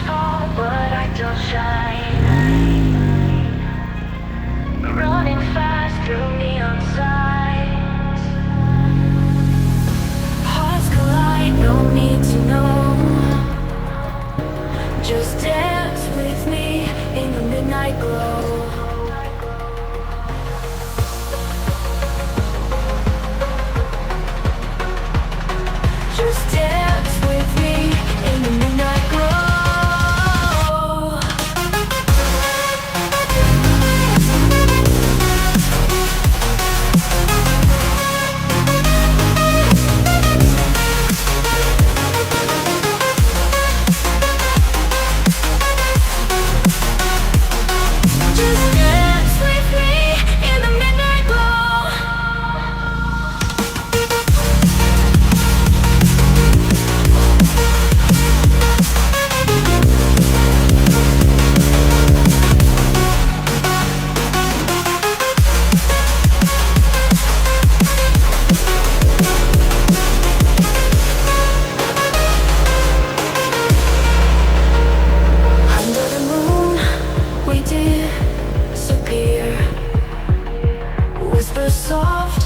fall, but I don't shine. Running fast through neon signs. Hearts collide, no need to know. Just dance with me in the midnight glow. Just dance with me in the midnight glow. Just dance with me in the midnight glow. Under the moon, we disappear. Whisper soft,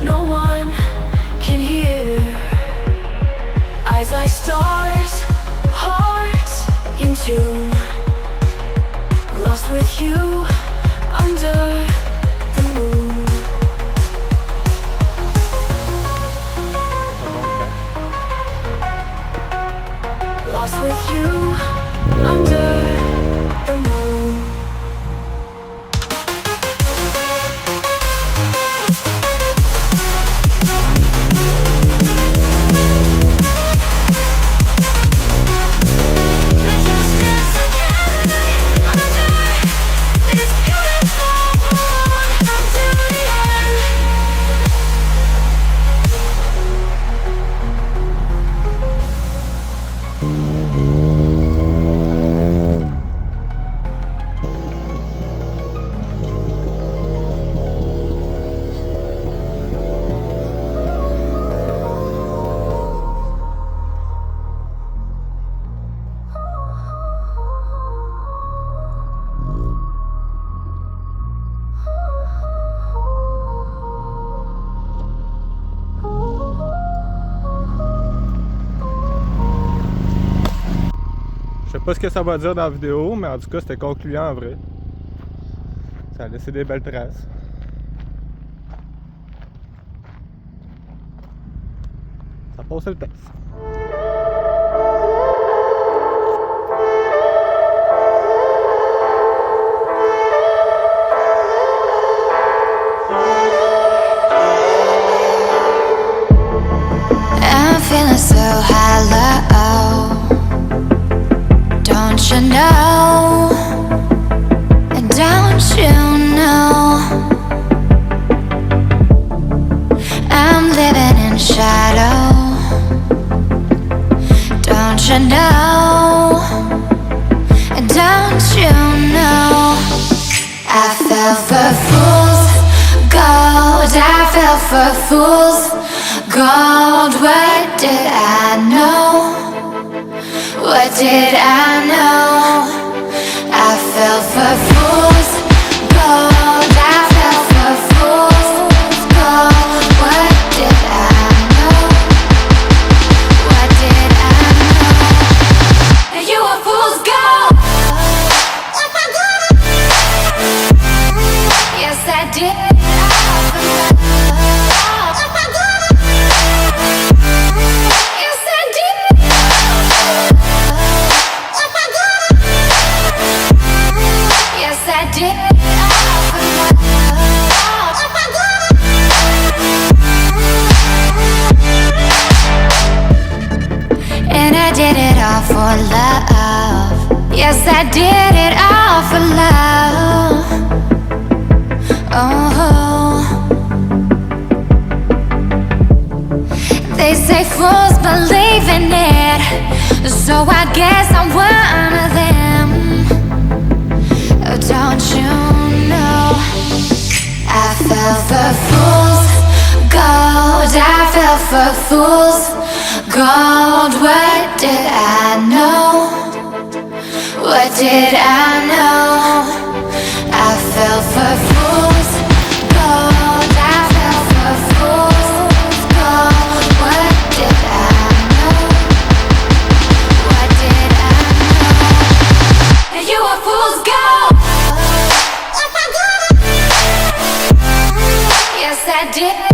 no one can hear. Eyes like stars, hearts in tune. Lost with you under the moon. Lost with you under the moon. Just dance together under this beautiful moon until the end. Je sais pas ce que ça va dire dans la vidéo, mais en tout cas c'était concluant en vrai. Ça a laissé des belles traces. Ça passe le test. I'm feeling so hollow. Don't you know? Don't you know? I'm living in shadow. Don't you know? Don't you know? I fell for fool's gold. I fell for fool's gold. What did I know? What did I know? I fell for fool's gold. I fell for fool's gold. What did I know? What did I know? You were fool's gold. Yes, I did. Yes, I did. Yes, I did. And I did it all for love. Yes, I did it all for love. Oh, they say fools believe in it, so I guess I'm one of them. Oh, don't you know? I fell for fool's gold. I fell for fool's gold. What did I know? for fool's gold. I fell for fool's gold. What did I know? What did I know? And you were fool's gold. Yes, I did.